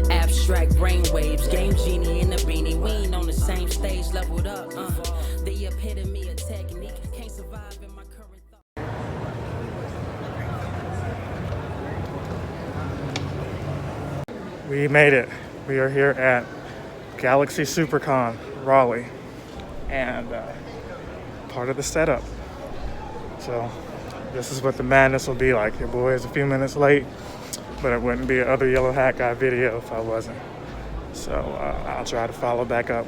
Abstract brainwaves, game genie in the beanie. We ain't on the same stage, leveled up. The epitome of technique can't survive in my current thought. We made it. We are here at Galaxy Con Raleigh, and part of the setup. So this is what the madness will be like. Your boy is a few minutes late, but it wouldn't be another Yellow Hat Guy video if I wasn't. So I'll try to follow back up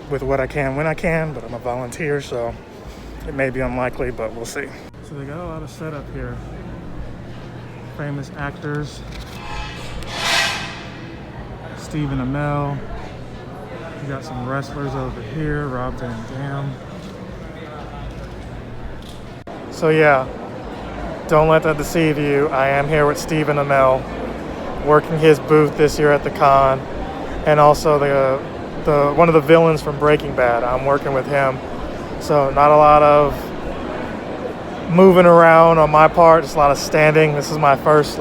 with what I can when I can, but I'm a volunteer, so it may be unlikely, but we'll see. So they got a lot of setup here. Famous actors. Stephen Amell. You got some wrestlers over here, Rob Van Dam. So yeah, don't let that deceive you. I am here with Stephen Amell, working his booth this year at the con, and also the one of the villains from Breaking Bad. I'm working with him, so not a lot of moving around on my part, just a lot of standing. This is my first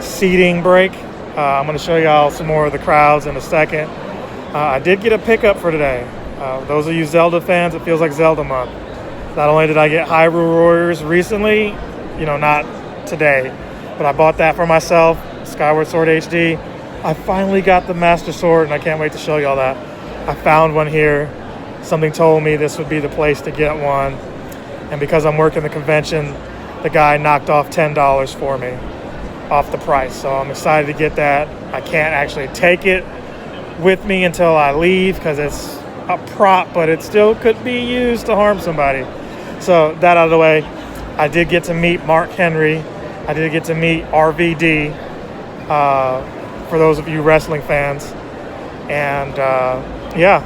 seating break. I'm going to show y'all some more of the crowds in a second. I did get a pickup for today. Those of you Zelda fans, it feels like Zelda month. Not only did I get Hyrule Warriors recently, not today, but I bought that for myself, Skyward Sword HD. I finally got the Master Sword, and I can't wait to show y'all that. I found one here. Something told me this would be the place to get one. And because I'm working the convention, the guy knocked off $10 for me off the price. So I'm excited to get that. I can't actually take it with me until I leave because it's a prop, but it still could be used to harm somebody. So that out of the way, I did get to meet Mark Henry. I did get to meet RVD, for those of you wrestling fans. And yeah,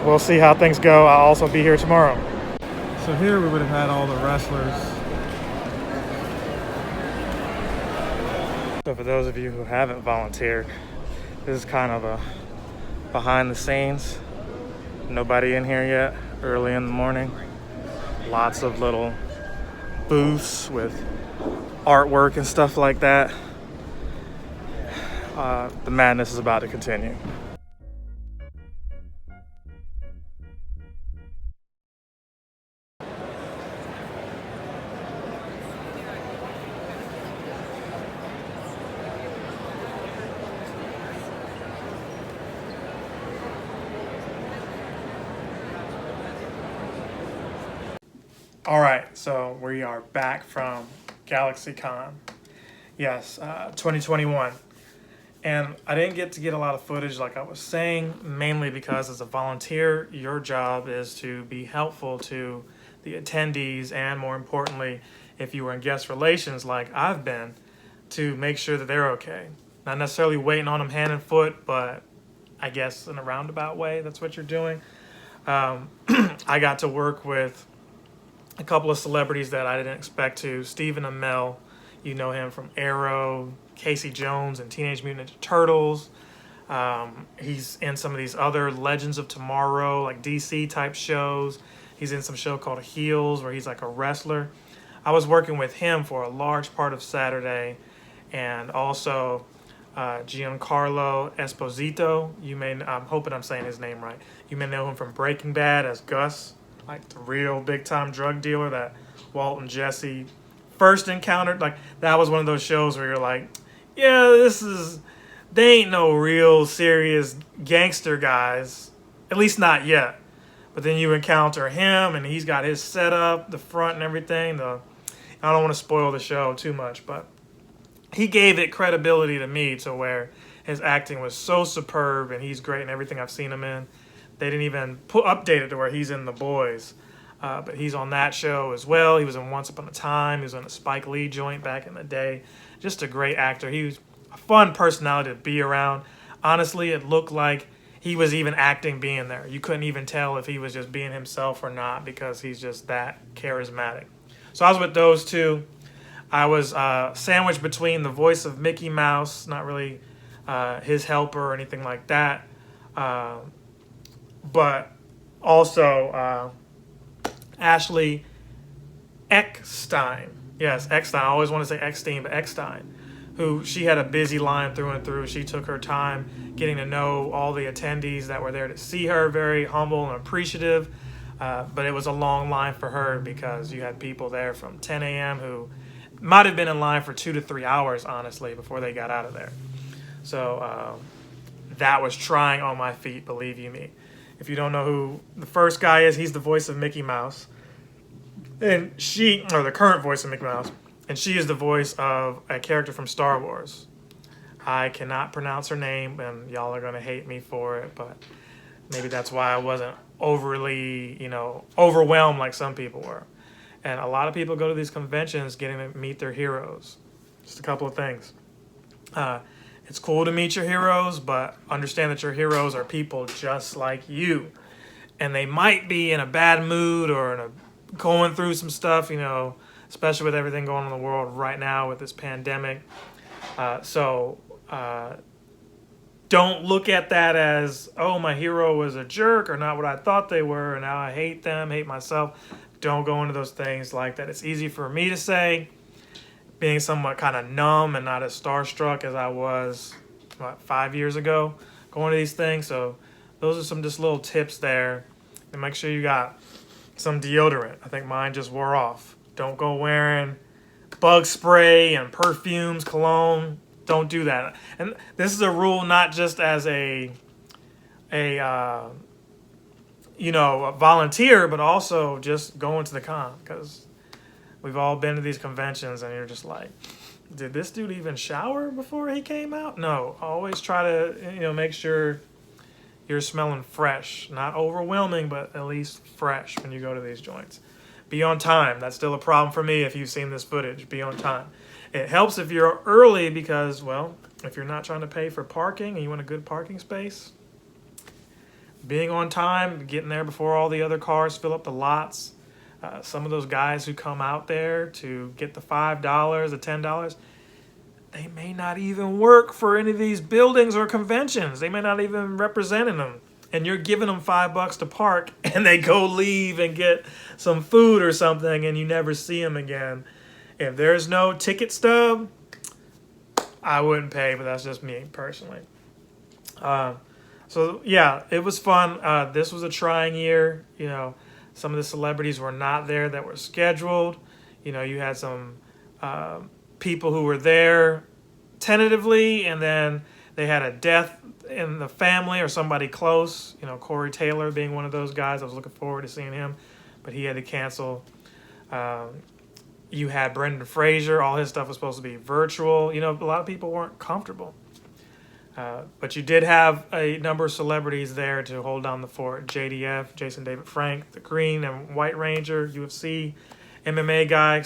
we'll see how things go. I'll also be here tomorrow. So here we would have had all the wrestlers. So for those of you who haven't volunteered, this is kind of a behind the scenes. Nobody in here yet, early in the morning. Lots of little booths with artwork and stuff like that. The madness is about to continue. All right, so we are back from GalaxyCon. Yes, 2021. And I didn't get to get a lot of footage like I was saying, mainly because as a volunteer, your job is to be helpful to the attendees, and more importantly, if you were in guest relations like I've been, to make sure that they're okay. Not necessarily waiting on them hand and foot, but I guess in a roundabout way, that's what you're doing. I got to work with a couple of celebrities that I didn't expect to. Stephen Amell, you know him from Arrow, Casey Jones, and Teenage Mutant Ninja Turtles. He's in some of these other Legends of Tomorrow, like DC type shows. He's in some show called Heels, where he's like a wrestler. I was working with him for a large part of Saturday, and also Giancarlo Esposito. I'm hoping I'm saying his name right. You may know him from Breaking Bad as Gus, like the real big time drug dealer that Walt and Jesse first encountered. Like, that was one of those shows where you're like, yeah, they ain't no real serious gangster guys, at least not yet. But then you encounter him, and he's got his setup, the front and everything. I don't want to spoil the show too much, but he gave it credibility to me to where his acting was so superb, and he's great in everything I've seen him in. They didn't even update it to where he's in The Boys. But he's on that show as well. He was in Once Upon a Time. He was on a Spike Lee joint back in the day. Just a great actor. He was a fun personality to be around. Honestly, it looked like he was even acting being there. You couldn't even tell if he was just being himself or not, because he's just that charismatic. So I was with those two. I was sandwiched between the voice of Mickey Mouse, not really his helper or anything like that. But also Ashley Eckstein. Yes, Eckstein. I always want to say Eckstein, but Eckstein, who she had a busy line through and through. She took her time getting to know all the attendees that were there to see her, very humble and appreciative. But it was a long line for her because you had people there from 10 a.m. who might have been in line for 2 to 3 hours, honestly, before they got out of there. So that was trying on my feet, believe you me. If you don't know who the first guy is, he's the voice of Mickey Mouse. And she, or the current voice of Mickey Mouse, and she is the voice of a character from Star Wars. I cannot pronounce her name, and y'all are going to hate me for it, but maybe that's why I wasn't overly, overwhelmed like some people were. And a lot of people go to these conventions getting to meet their heroes. Just a couple of things. It's cool to meet your heroes, but understand that your heroes are people just like you. And they might be in a bad mood or going through some stuff, especially with everything going on in the world right now with this pandemic. So don't look at that as, oh, my hero was a jerk or not what I thought they were, and now I hate them, hate myself. Don't go into those things like that. It's easy for me to say, being somewhat kind of numb and not as starstruck as I was, 5 years ago, going to these things. So those are some just little tips there. And make sure you got some deodorant. I think mine just wore off. Don't go wearing bug spray and perfumes, cologne. Don't do that. And this is a rule not just as a volunteer, but also just going to the con, because we've all been to these conventions and you're just like, did this dude even shower before he came out? No. Always try to, make sure you're smelling fresh. Not overwhelming, but at least fresh when you go to these joints. Be on time. That's still a problem for me if you've seen this footage. Be on time. It helps if you're early because, well, if you're not trying to pay for parking and you want a good parking space, being on time, getting there before all the other cars fill up the lots. Some of those guys who come out there to get the $5, the $10, they may not even work for any of these buildings or conventions. They may not even represent them. And you're giving them $5 to park, and they go leave and get some food or something, and you never see them again. If there's no ticket stub, I wouldn't pay, but that's just me personally. So yeah, it was fun. This was a trying year. Some of the celebrities were not there that were scheduled. You had some people who were there tentatively, and then they had a death in the family or somebody close. Corey Taylor being one of those guys. I was looking forward to seeing him, but he had to cancel. You had Brendan Fraser. All his stuff was supposed to be virtual. A lot of people weren't comfortable. But you did have a number of celebrities there to hold down the fort. JDF, Jason David Frank, the Green and White Ranger, UFC, MMA guy,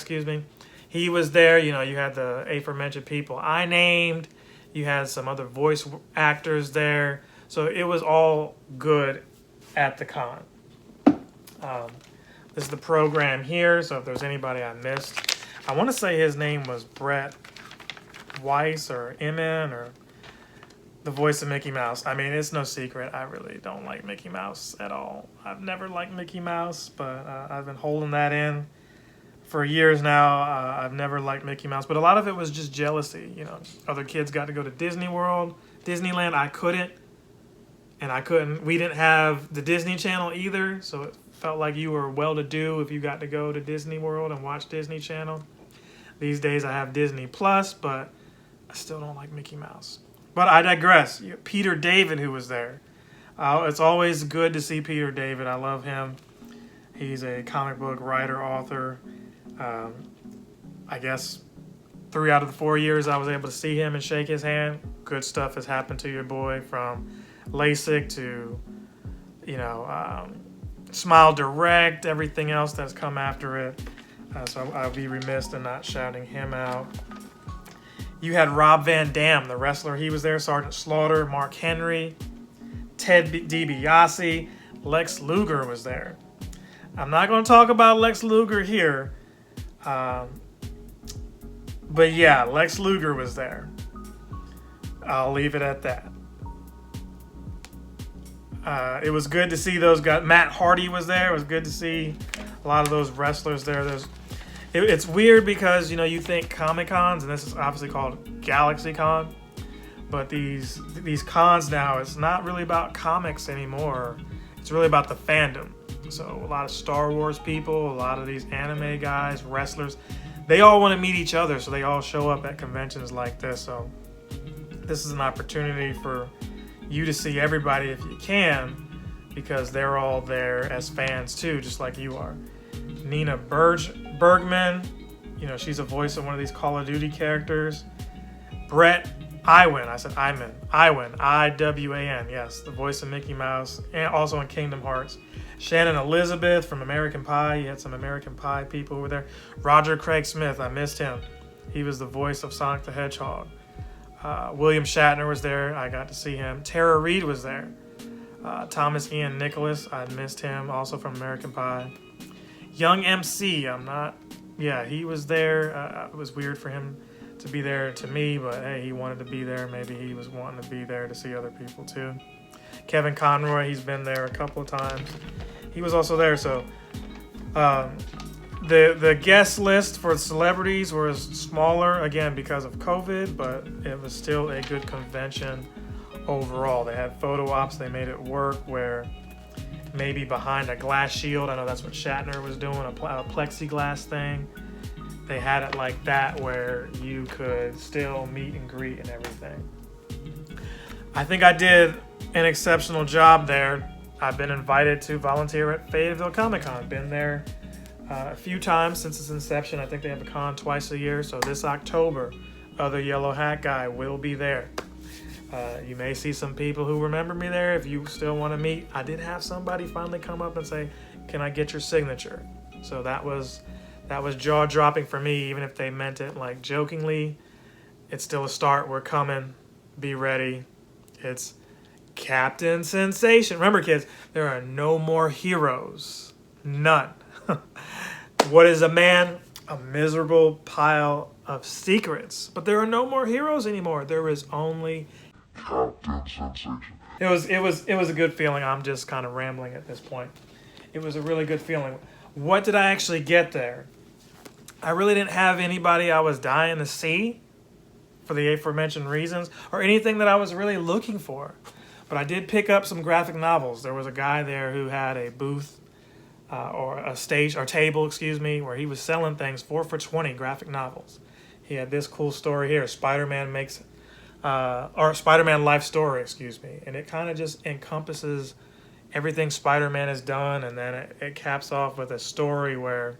He was there. You had the aforementioned people I named. You had some other voice actors there. So it was all good at the con. This is the program here. So if there's anybody I missed, I want to say his name was Brett Weiss or Emin or the voice of Mickey Mouse. I mean, it's no secret. I really don't like Mickey Mouse at all. I've never liked Mickey Mouse, but I've been holding that in for years now. I've never liked Mickey Mouse, but a lot of it was just jealousy. Other kids got to go to Disney World, Disneyland. I couldn't, and I couldn't. We didn't have the Disney Channel either, so it felt like you were well-to-do if you got to go to Disney World and watch Disney Channel. These days I have Disney Plus, but I still don't like Mickey Mouse. But I digress. Peter David, who was there. It's always good to see Peter David. I love him. He's a comic book writer, author. I guess 3 out of the 4 years I was able to see him and shake his hand. Good stuff has happened to your boy, from LASIK to, Smile Direct, everything else that's come after it. So I'll be remiss in not shouting him out. You had Rob Van Dam, the wrestler. He was there. Sergeant Slaughter, Mark Henry, Ted DiBiase, Lex Luger was there. I'm not going to talk about Lex Luger here. But yeah, Lex Luger was there. I'll leave it at that. It was good to see those guys. Matt Hardy was there. It was good to see a lot of those wrestlers there. It's weird because, you think Comic Cons, and this is obviously called Galaxy Con, but these cons now, it's not really about comics anymore. It's really about the fandom. So a lot of Star Wars people, a lot of these anime guys, wrestlers, they all want to meet each other, so they all show up at conventions like this. So this is an opportunity for you to see everybody if you can, because they're all there as fans too, just like you are. Nina Bergman, she's a voice of one of these Call of Duty characters. Brett Iwan, Iwan, yes, the voice of Mickey Mouse, and also in Kingdom Hearts. Shannon Elizabeth from American Pie. You had some American Pie people over there. Roger Craig Smith, I missed him. He was the voice of Sonic the Hedgehog. William Shatner was there. I got to see him. Tara Reid was there. Thomas Ian Nicholas, I missed him, also from American Pie. Young MC, he was there. It was weird for him to be there to me, but hey, he wanted to be there. Maybe he was wanting to be there to see other people too. Kevin Conroy, he's been there a couple of times. He was also there. So the guest list for celebrities was smaller, again, because of COVID, but it was still a good convention overall. They had photo ops. They made it work where maybe behind a glass shield, I know that's what Shatner was doing, a plexiglass thing. They had it like that where you could still meet and greet and everything. I think I did an exceptional job there. I've been invited to volunteer at Fayetteville Comic Con. Been there a few times since its inception. I think they have a con twice a year. So this October, other Yellow Hat guy will be there. You may see some people who remember me there. If you still want to meet, I did have somebody finally come up and say, "Can I get your signature?" So that was jaw-dropping for me, even if they meant it like jokingly. It's still a start. We're coming. Be ready. It's Captain Sensation. Remember, kids, there are no more heroes. None. What is a man? A miserable pile of secrets. But there are no more heroes anymore. There is only Captain Sensation. It was a good feeling. I'm just kind of rambling at this point. It was a really good feeling. What did I actually get there? I really didn't have anybody I was dying to see for the aforementioned reasons, or anything that I was really looking for. But I did pick up some graphic novels. There was a guy there who had a booth or a table, where he was selling things 4 for $20 graphic novels. He had this cool story here, Spider-Man Life Story, and it kind of just encompasses everything Spider-Man has done, and then it caps off with a story where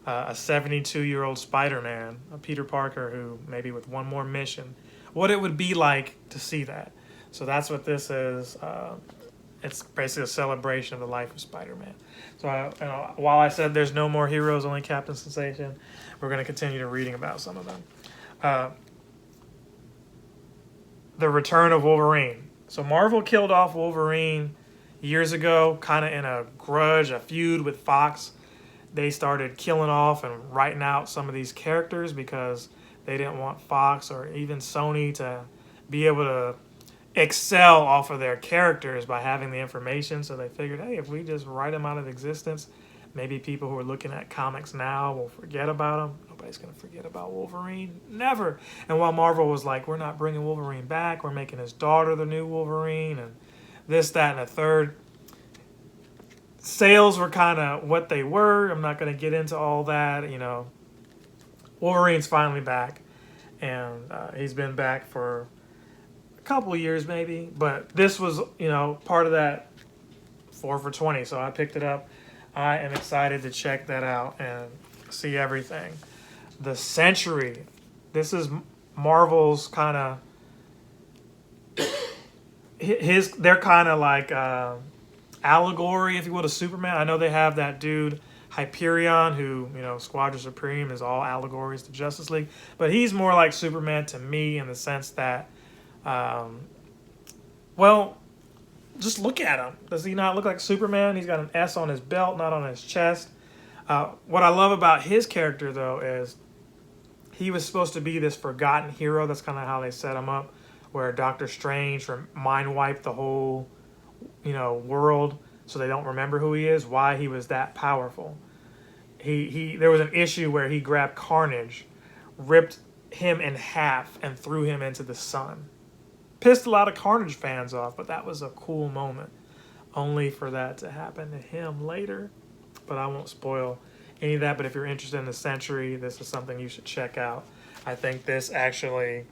a 72-year-old Spider-Man, a Peter Parker, who maybe with one more mission, what it would be like to see that. So that's what this is. It's basically a celebration of the life of Spider-Man. So while I said there's no more heroes, only Captain Sensation, we're going to continue to reading about some of them. The Return of Wolverine. So Marvel killed off Wolverine years ago, kind of in a grudge, a feud with Fox. They started killing off and writing out some of these characters because they didn't want Fox or even Sony to be able to excel off of their characters by having the information. So they figured, hey, if we just write them out of existence, maybe people who are looking at comics now will forget about them. Nobody's going to forget about Wolverine. Never. And while Marvel was like, we're not bringing Wolverine back, we're making his daughter the new Wolverine, and this, that, and a third. Sales were kind of what they were. I'm not going to get into all that. Wolverine's finally back, and he's been back for a couple of years maybe, but this was part of that 4 for $20, so I picked it up. I am excited to check that out and see everything. The Century. This is Marvel's kind of they're kind of like allegory, if you will, to Superman. I know they have that dude Hyperion, who Squadron Supreme is all allegories to Justice League, but he's more like Superman to me in the sense that just look at him. Does he not look like Superman? He's got an S on his belt, not on his chest. What I love about his character, though, is he was supposed to be this forgotten hero. That's kind of how they set him up. where Doctor Strange mind wiped the whole, world so they don't remember who he is, why he was that powerful. There was an issue where he grabbed Carnage, ripped him in half, and threw him into the sun. Pissed a lot of Carnage fans off, but that was a cool moment. Only for that to happen to him later. But I won't spoil any of that. But if you're interested in the Century, this is something you should check out. I think this actually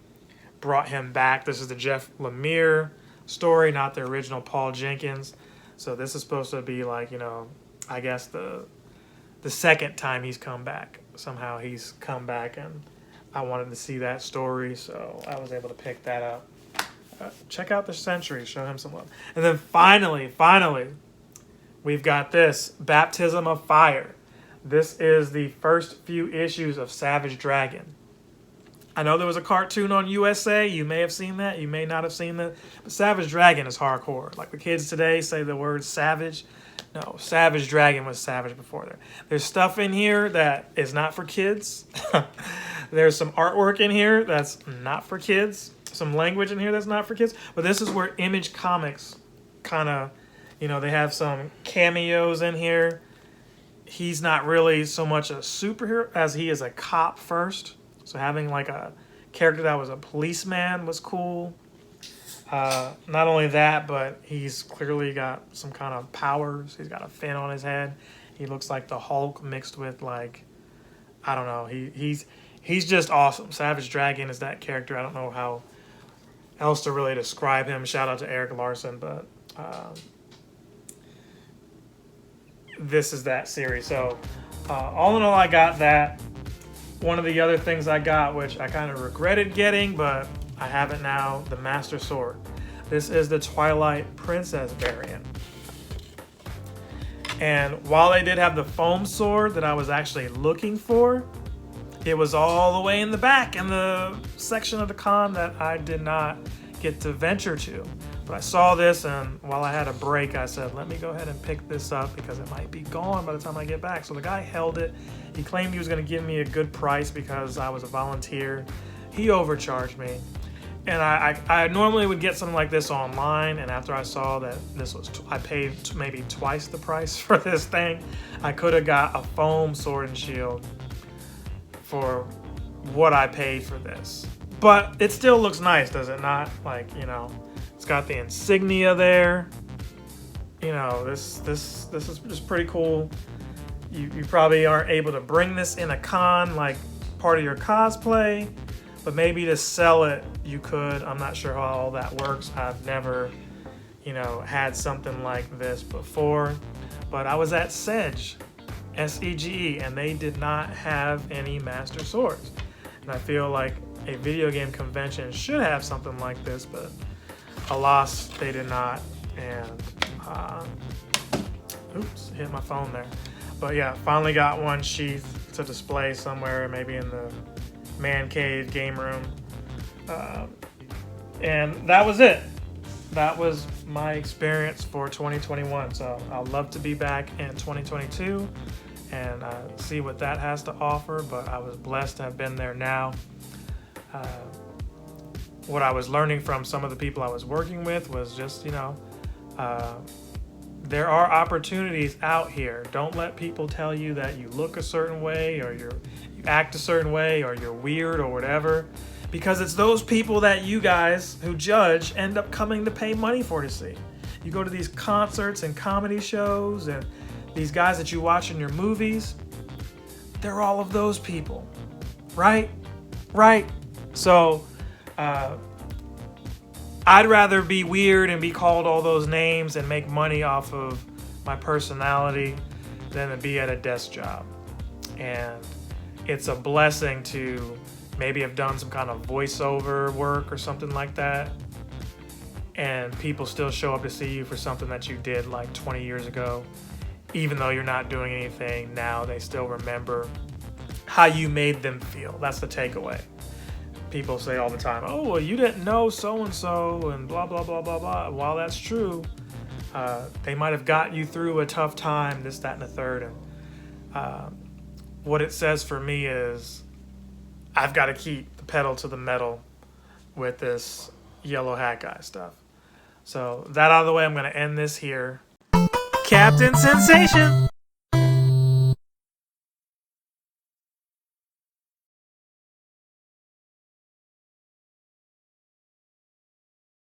brought him back. This is the Jeff Lemire story, not the original Paul Jenkins. So this is supposed to be like, I guess the second time he's come back. Somehow he's come back, and I wanted to see that story, so I was able to pick that up. Check out the Century, show him some love. And then finally, we've got this, Baptism of Fire. This is the first few issues of Savage Dragon. I know there was a cartoon on USA. You may have seen that. You may not have seen that. But Savage Dragon is hardcore. Like the kids today say the word savage. No, Savage Dragon was savage before there. There's stuff in here that is not for kids. There's some artwork in here that's not for kids. Some language in here that's not for kids. But this is where Image Comics kind of, they have some cameos in here. He's not really so much a superhero as he is a cop first. So having like a character that was a policeman was cool. Not only that, but he's clearly got some kind of powers. He's got a fin on his head. He looks like the Hulk mixed with like, I don't know. He's just awesome. Savage Dragon is that character. I don't know how else to really describe him. Shout out to Eric Larson, but this is that series. So all in all, I got that. One of the other things I got, which I kind of regretted getting, but I have it now, the Master Sword. This is the Twilight Princess variant. And while they did have the foam sword that I was actually looking for, it was all the way in the back in the section of the con that I did not get to venture to. But I saw this, and while I had a break, I said, let me go ahead and pick this up because it might be gone by the time I get back. So the guy held it. He claimed he was going to give me a good price because I was a volunteer. He overcharged me. And I normally would get something like this online, and after I saw that this was, I paid maybe twice the price for this thing. I could have got a foam sword and shield for what I paid for this. But it still looks nice, does it not? Like, it's got the insignia there. This is just pretty cool. You probably aren't able to bring this in a con like part of your cosplay, but maybe to sell it you could. I'm not sure how all that works. I've never, had something like this before. But I was at SEGE, S-E-G-E, and they did not have any Master Swords. And I feel like a video game convention should have something like this, but alas, they did not. And oops, hit my phone there. But yeah, finally got one sheath to display somewhere, maybe in the man cave game room. And that was it. That was my experience for 2021. So I'd love to be back in 2022 and see what that has to offer. But I was blessed to have been there now. What I was learning from some of the people I was working with was just, there are opportunities out here. Don't let people tell you that you look a certain way or you act a certain way or you're weird or whatever. Because it's those people that you guys who judge end up coming to pay money for to see. You go to these concerts and comedy shows and these guys that you watch in your movies, they're all of those people, right? So I'd rather be weird and be called all those names and make money off of my personality than to be at a desk job. And it's a blessing to maybe have done some kind of voiceover work or something like that, and people still show up to see you for something that you did like 20 years ago. Even though you're not doing anything now, they still remember how you made them feel. That's the takeaway. People say all the time, oh, well, you didn't know so-and-so and blah, blah, blah, blah, blah. While that's true, they might have got you through a tough time, this, that, and the third. And what it says for me is I've got to keep the pedal to the metal with this yellow hat guy stuff. So that out of the way, I'm going to end this here. Captain Sensation!